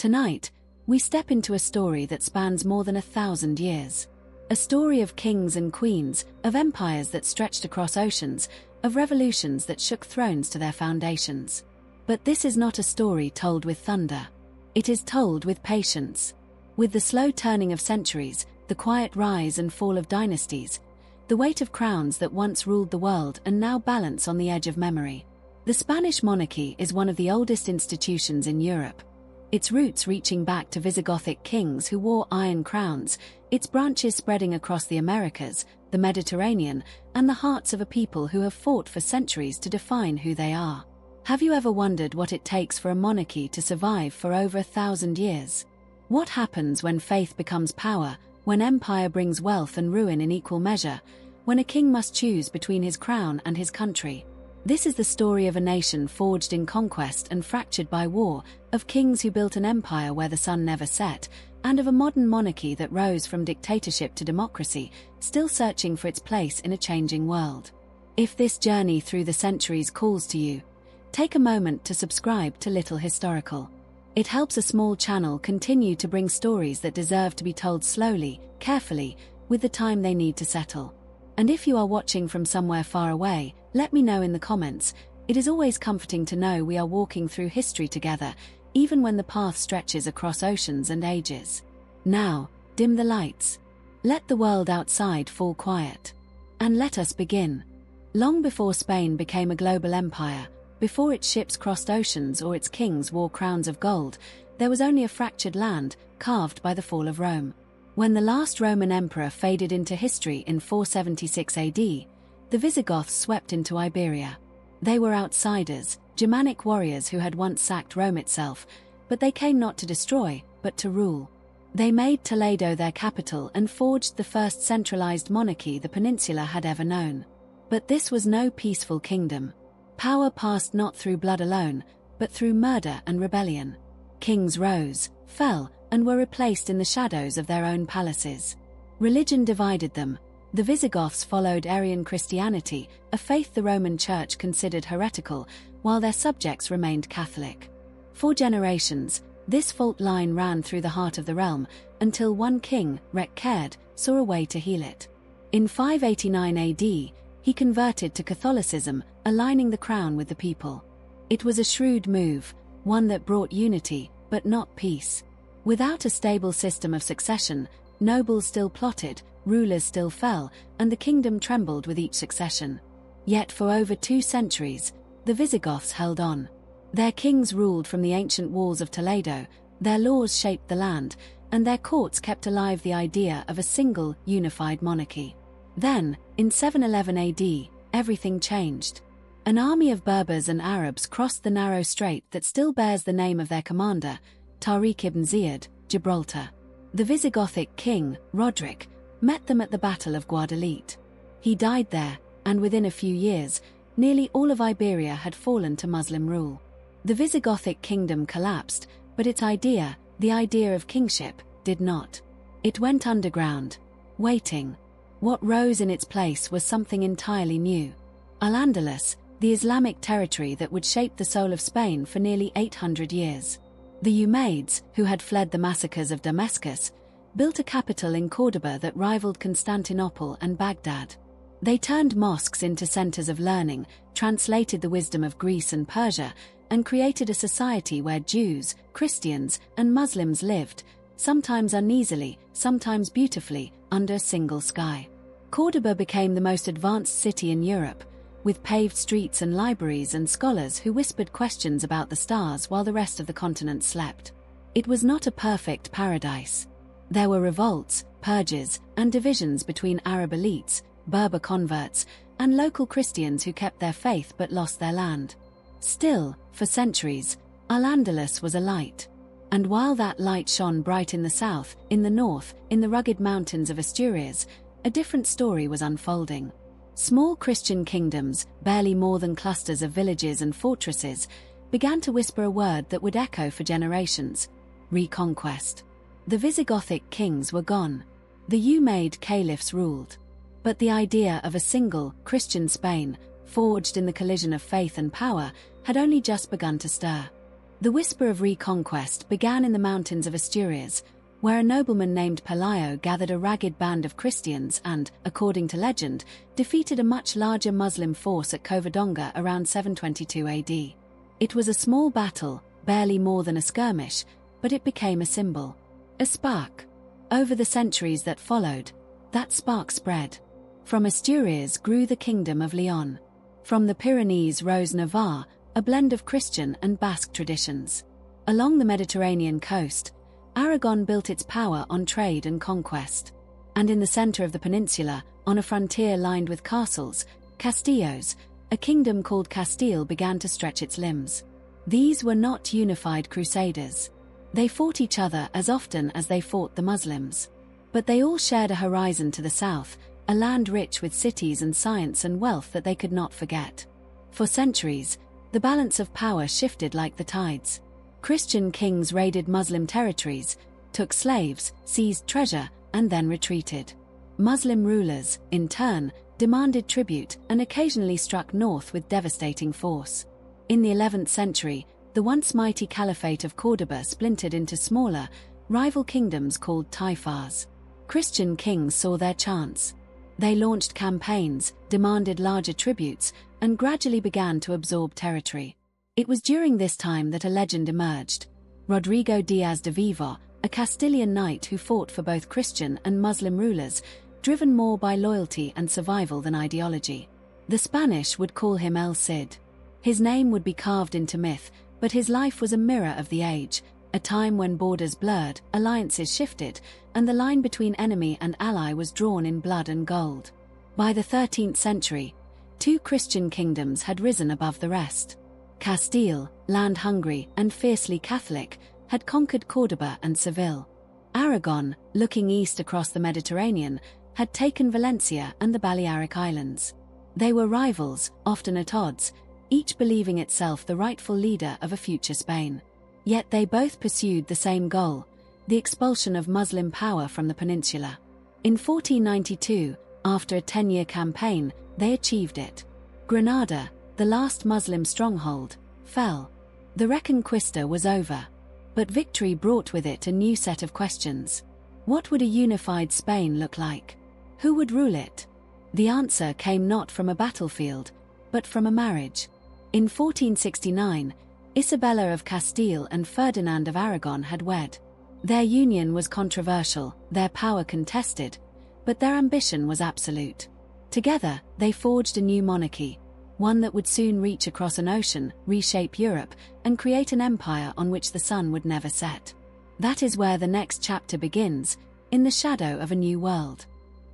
Tonight, we step into a story that spans more than 1,000 years. A story of kings and queens, of empires that stretched across oceans, of revolutions that shook thrones to their foundations. But this is not a story told with thunder. It is told with patience. With the slow turning of centuries, the quiet rise and fall of dynasties, the weight of crowns that once ruled the world and now balance on the edge of memory. The Spanish monarchy is one of the oldest institutions in Europe. Its roots reaching back to Visigothic kings who wore iron crowns, its branches spreading across the Americas, the Mediterranean, and the hearts of a people who have fought for centuries to define who they are. Have you ever wondered what it takes for a monarchy to survive for over 1,000 years? What happens when faith becomes power, when empire brings wealth and ruin in equal measure, when a king must choose between his crown and his country? This is the story of a nation forged in conquest and fractured by war, of kings who built an empire where the sun never set, and of a modern monarchy that rose from dictatorship to democracy, still searching for its place in a changing world. If this journey through the centuries calls to you, take a moment to subscribe to Little Historical. It helps a small channel continue to bring stories that deserve to be told slowly, carefully, with the time they need to settle. And if you are watching from somewhere far away, let me know in the comments. It is always comforting to know we are walking through history together, even when the path stretches across oceans and ages. Now, dim the lights. Let the world outside fall quiet. And let us begin. Long before Spain became a global empire, before its ships crossed oceans or its kings wore crowns of gold, there was only a fractured land, carved by the fall of Rome. When the last Roman emperor faded into history in 476 AD, the Visigoths swept into Iberia. They were outsiders, Germanic warriors who had once sacked Rome itself, but they came not to destroy, but to rule. They made Toledo their capital and forged the first centralized monarchy the peninsula had ever known. But this was no peaceful kingdom. Power passed not through blood alone, but through murder and rebellion. Kings rose, fell, and were replaced in the shadows of their own palaces. Religion divided them. The Visigoths followed Arian Christianity, a faith the Roman Church considered heretical, while their subjects remained Catholic. For generations, this fault line ran through the heart of the realm, until one king, Reconquista, saw a way to heal it. In 589 AD, he converted to Catholicism, aligning the crown with the people. It was a shrewd move, one that brought unity, but not peace. Without a stable system of succession, nobles still plotted, rulers still fell, and the kingdom trembled with each succession. Yet for over 2 centuries, the Visigoths held on. Their kings ruled from the ancient walls of Toledo, their laws shaped the land, and their courts kept alive the idea of a single, unified monarchy. Then, in 711 AD, everything changed. An army of Berbers and Arabs crossed the narrow strait that still bears the name of their commander, Tariq ibn Ziyad, Gibraltar. The Visigothic king, Roderick, met them at the Battle of Guadalete. He died there, and within a few years, nearly all of Iberia had fallen to Muslim rule. The Visigothic kingdom collapsed, but its idea, the idea of kingship, did not. It went underground, waiting. What rose in its place was something entirely new. Al-Andalus, the Islamic territory that would shape the soul of Spain for nearly 800 years. The Umayyads, who had fled the massacres of Damascus, built a capital in Córdoba that rivaled Constantinople and Baghdad. They turned mosques into centers of learning, translated the wisdom of Greece and Persia, and created a society where Jews, Christians, and Muslims lived, sometimes uneasily, sometimes beautifully, under a single sky. Córdoba became the most advanced city in Europe, with paved streets and libraries and scholars who whispered questions about the stars while the rest of the continent slept. It was not a perfect paradise. There were revolts, purges, and divisions between Arab elites, Berber converts, and local Christians who kept their faith but lost their land. Still, for centuries, Al-Andalus was a light. And while that light shone bright in the south, in the north, in the rugged mountains of Asturias, a different story was unfolding. Small Christian kingdoms, barely more than clusters of villages and fortresses, began to whisper a word that would echo for generations: Reconquest. The Visigothic kings were gone. The Umayyad caliphs ruled. But the idea of a single, Christian Spain, forged in the collision of faith and power, had only just begun to stir. The whisper of reconquest began in the mountains of Asturias, where a nobleman named Pelayo gathered a ragged band of Christians and, according to legend, defeated a much larger Muslim force at Covadonga around 722 AD. It was a small battle, barely more than a skirmish, but it became a symbol, a spark. Over the centuries that followed, that spark spread. From Asturias grew the Kingdom of Leon. From the Pyrenees rose Navarre, a blend of Christian and Basque traditions. Along the Mediterranean coast, Aragon built its power on trade and conquest. And in the center of the peninsula, on a frontier lined with castles, castillos, a kingdom called Castile began to stretch its limbs. These were not unified crusaders. They fought each other as often as they fought the Muslims. But they all shared a horizon to the south, a land rich with cities and science and wealth that they could not forget. For centuries, the balance of power shifted like the tides. Christian kings raided Muslim territories, took slaves, seized treasure, and then retreated. Muslim rulers, in turn, demanded tribute and occasionally struck north with devastating force. In the 11th century, the once mighty Caliphate of Córdoba splintered into smaller, rival kingdoms called taifas. Christian kings saw their chance. They launched campaigns, demanded larger tributes, and gradually began to absorb territory. It was during this time that a legend emerged. Rodrigo Diaz de Vivar, a Castilian knight who fought for both Christian and Muslim rulers, driven more by loyalty and survival than ideology. The Spanish would call him El Cid. His name would be carved into myth, but his life was a mirror of the age, a time when borders blurred, alliances shifted, and the line between enemy and ally was drawn in blood and gold. By the 13th century, two Christian kingdoms had risen above the rest. Castile, land-hungry and fiercely Catholic, had conquered Córdoba and Seville. Aragon, looking east across the Mediterranean, had taken Valencia and the Balearic Islands. They were rivals, often at odds, each believing itself the rightful leader of a future Spain. Yet they both pursued the same goal, the expulsion of Muslim power from the peninsula. In 1492, after a 10-year campaign, they achieved it. Granada, the last Muslim stronghold, fell. The Reconquista was over. But victory brought with it a new set of questions. What would a unified Spain look like? Who would rule it? The answer came not from a battlefield, but from a marriage. In 1469, Isabella of Castile and Ferdinand of Aragon had wed. Their union was controversial, their power contested, but their ambition was absolute. Together, they forged a new monarchy, one that would soon reach across an ocean, reshape Europe, and create an empire on which the sun would never set. That is where the next chapter begins, in the shadow of a new world.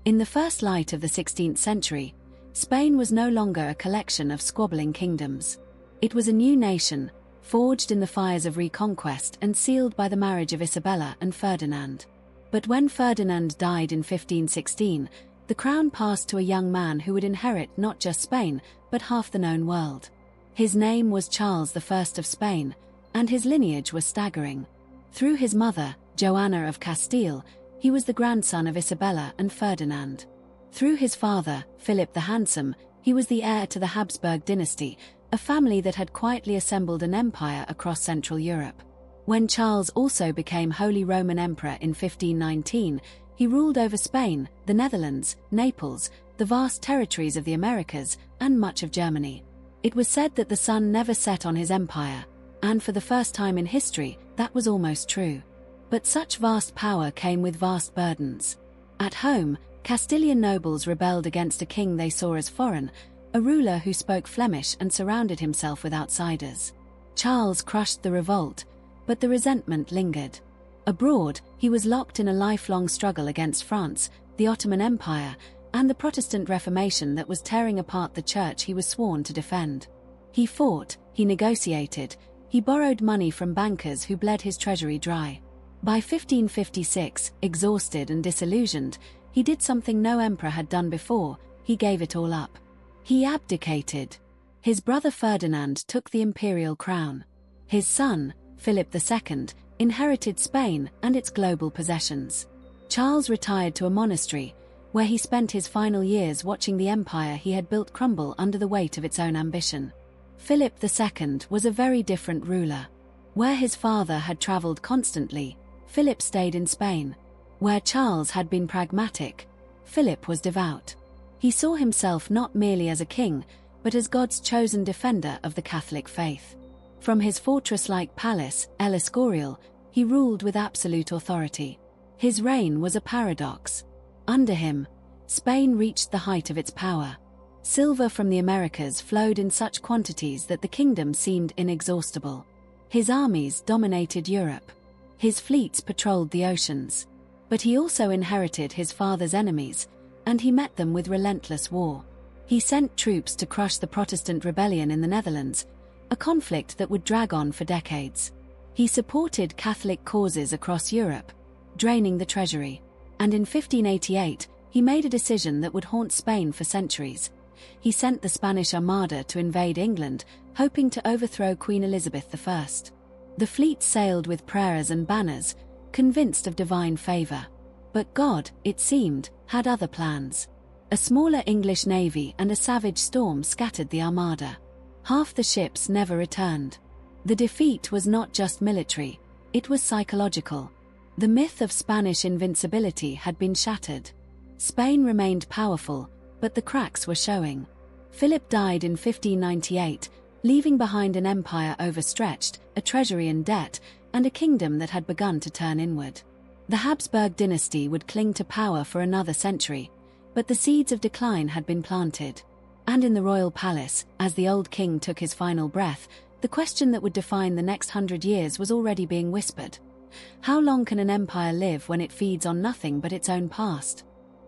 In the first light of the 16th century, Spain was no longer a collection of squabbling kingdoms. It was a new nation, forged in the fires of reconquest and sealed by the marriage of Isabella and Ferdinand. But when Ferdinand died in 1516, the crown passed to a young man who would inherit not just Spain, but half the known world. His name was Charles I of Spain, and his lineage was staggering. Through his mother, Joanna of Castile, he was the grandson of Isabella and Ferdinand. Through his father, Philip the Handsome, he was the heir to the Habsburg dynasty, a family that had quietly assembled an empire across Central Europe. When Charles also became Holy Roman Emperor in 1519, he ruled over Spain, the Netherlands, Naples, the vast territories of the Americas, and much of Germany. It was said that the sun never set on his empire, and for the first time in history, that was almost true. But such vast power came with vast burdens. At home, Castilian nobles rebelled against a king they saw as foreign, a ruler who spoke Flemish and surrounded himself with outsiders. Charles crushed the revolt, but the resentment lingered. Abroad, he was locked in a lifelong struggle against France, the Ottoman Empire, and the Protestant Reformation that was tearing apart the church he was sworn to defend. He fought, he negotiated, he borrowed money from bankers who bled his treasury dry. By 1556, exhausted and disillusioned, he did something no emperor had done before: he gave it all up. He abdicated. His brother Ferdinand took the imperial crown. His son, Philip II, inherited Spain and its global possessions. Charles retired to a monastery, where he spent his final years watching the empire he had built crumble under the weight of its own ambition. Philip II was a very different ruler. Where his father had traveled constantly, Philip stayed in Spain. Where Charles had been pragmatic, Philip was devout. He saw himself not merely as a king, but as God's chosen defender of the Catholic faith. From his fortress-like palace, El Escorial, he ruled with absolute authority. His reign was a paradox. Under him, Spain reached the height of its power. Silver from the Americas flowed in such quantities that the kingdom seemed inexhaustible. His armies dominated Europe. His fleets patrolled the oceans. But he also inherited his father's enemies, and he met them with relentless war. He sent troops to crush the Protestant rebellion in the Netherlands, a conflict that would drag on for decades. He supported Catholic causes across Europe, draining the treasury. And in 1588, he made a decision that would haunt Spain for centuries. He sent the Spanish Armada to invade England, hoping to overthrow Queen Elizabeth I. The fleet sailed with prayers and banners, convinced of divine favor. But God, it seemed, had other plans. A smaller English navy and a savage storm scattered the Armada. Half the ships never returned. The defeat was not just military, it was psychological. The myth of Spanish invincibility had been shattered. Spain remained powerful, but the cracks were showing. Philip died in 1598, leaving behind an empire overstretched, a treasury in debt, and a kingdom that had begun to turn inward. The Habsburg dynasty would cling to power for another century, but the seeds of decline had been planted. And in the royal palace, as the old king took his final breath, the question that would define the next 100 years was already being whispered. How long can an empire live when it feeds on nothing but its own past?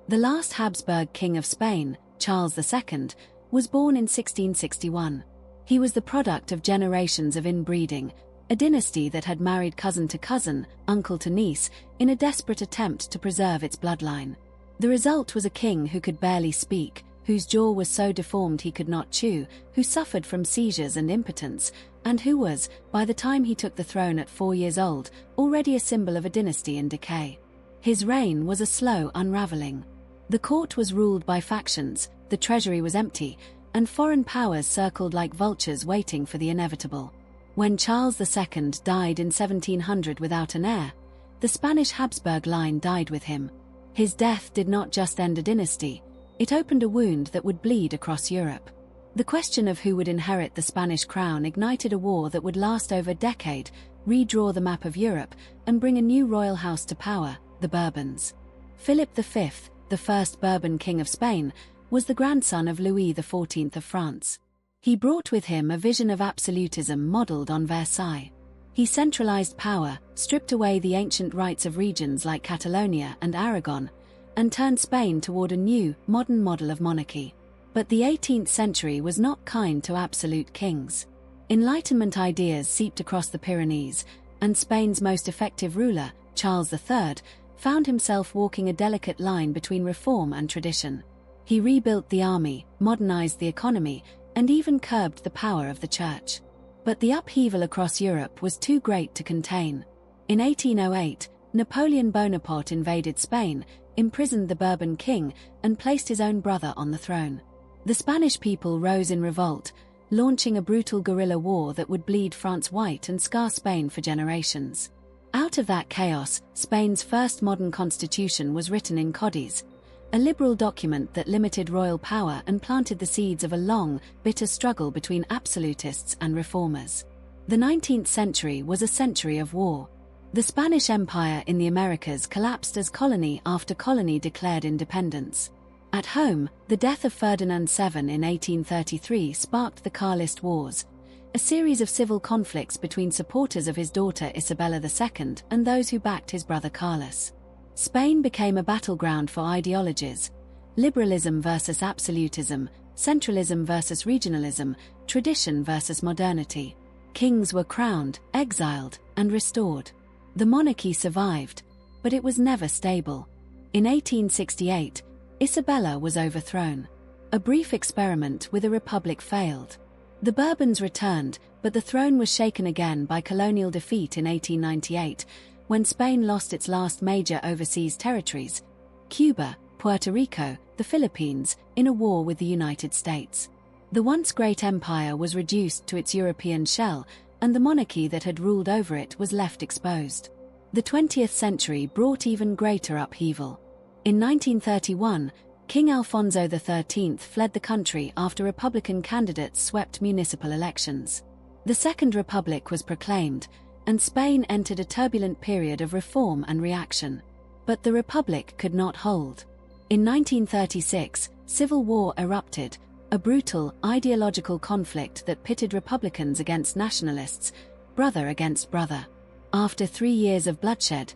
The last Habsburg king of Spain, Charles II, was born in 1661. He was the product of generations of inbreeding, a dynasty that had married cousin to cousin, uncle to niece, in a desperate attempt to preserve its bloodline. The result was a king who could barely speak, whose jaw was so deformed he could not chew, who suffered from seizures and impotence, and who was, by the time he took the throne at 4 years old, already a symbol of a dynasty in decay. His reign was a slow unraveling. The court was ruled by factions, the treasury was empty, and foreign powers circled like vultures waiting for the inevitable. When Charles II died in 1700 without an heir, the Spanish Habsburg line died with him. His death did not just end a dynasty, it opened a wound that would bleed across Europe. The question of who would inherit the Spanish crown ignited a war that would last over a decade, redraw the map of Europe, and bring a new royal house to power, the Bourbons. Philip V, the first Bourbon king of Spain, was the grandson of Louis XIV of France. He brought with him a vision of absolutism modeled on Versailles. He centralized power, stripped away the ancient rights of regions like Catalonia and Aragon, and turned Spain toward a new, modern model of monarchy. But the 18th century was not kind to absolute kings. Enlightenment ideas seeped across the Pyrenees, and Spain's most effective ruler, Charles III, found himself walking a delicate line between reform and tradition. He rebuilt the army, modernized the economy, and even curbed the power of the church. But the upheaval across Europe was too great to contain. In 1808, Napoleon Bonaparte invaded Spain, imprisoned the Bourbon king, and placed his own brother on the throne. The Spanish people rose in revolt, launching a brutal guerrilla war that would bleed France white and scar Spain for generations. Out of that chaos, Spain's first modern constitution was written in Códice, a liberal document that limited royal power and planted the seeds of a long, bitter struggle between absolutists and reformers. The 19th century was a century of war. The Spanish Empire in the Americas collapsed as colony after colony declared independence. At home, the death of Ferdinand VII in 1833 sparked the Carlist Wars, a series of civil conflicts between supporters of his daughter Isabella II and those who backed his brother Carlos. Spain became a battleground for ideologies: liberalism versus absolutism, centralism versus regionalism, tradition versus modernity. Kings were crowned, exiled, and restored. The monarchy survived, but it was never stable. In 1868, Isabella was overthrown. A brief experiment with a republic failed. The Bourbons returned, but the throne was shaken again by colonial defeat in 1898, when Spain lost its last major overseas territories, Cuba, Puerto Rico, the Philippines, in a war with the United States. The once great empire was reduced to its European shell, and the monarchy that had ruled over it was left exposed. The 20th century brought even greater upheaval. In 1931, King Alfonso XIII fled the country after Republican candidates swept municipal elections. The Second Republic was proclaimed, and Spain entered a turbulent period of reform and reaction. But the Republic could not hold. In 1936, civil war erupted, a brutal, ideological conflict that pitted Republicans against nationalists, brother against brother. After 3 years of bloodshed,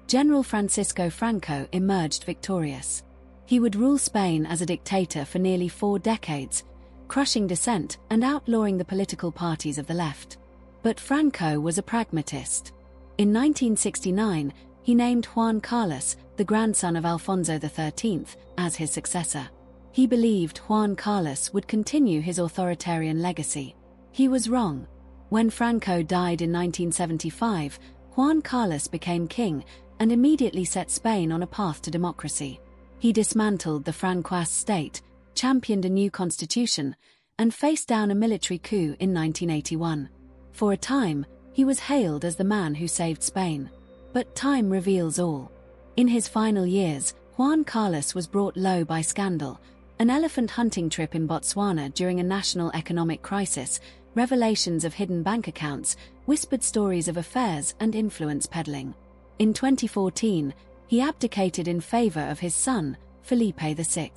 General Francisco Franco emerged victorious. He would rule Spain as a dictator for nearly 4 decades, crushing dissent and outlawing the political parties of the left. But Franco was a pragmatist. In 1969, he named Juan Carlos, the grandson of Alfonso XIII, as his successor. He believed Juan Carlos would continue his authoritarian legacy. He was wrong. When Franco died in 1975, Juan Carlos became king and immediately set Spain on a path to democracy. He dismantled the Francoist state, championed a new constitution, and faced down a military coup in 1981. For a time, he was hailed as the man who saved Spain. But time reveals all. In his final years, Juan Carlos was brought low by scandal, an elephant hunting trip in Botswana during a national economic crisis, revelations of hidden bank accounts, whispered stories of affairs and influence peddling. In 2014, he abdicated in favor of his son, Felipe VI.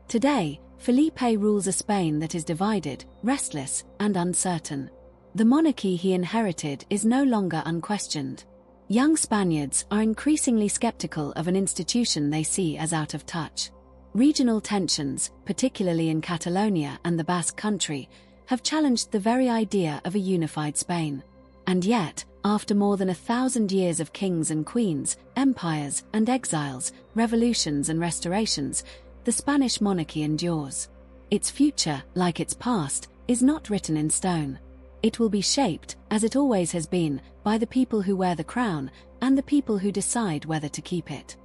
Today, Felipe rules a Spain that is divided, restless, and uncertain. The monarchy he inherited is no longer unquestioned. Young Spaniards are increasingly skeptical of an institution they see as out of touch. Regional tensions, particularly in Catalonia and the Basque Country, have challenged the very idea of a unified Spain. And yet, after more than 1,000 years of kings and queens, empires and exiles, revolutions and restorations, the Spanish monarchy endures. Its future, like its past, is not written in stone. It will be shaped, as it always has been, by the people who wear the crown and the people who decide whether to keep it.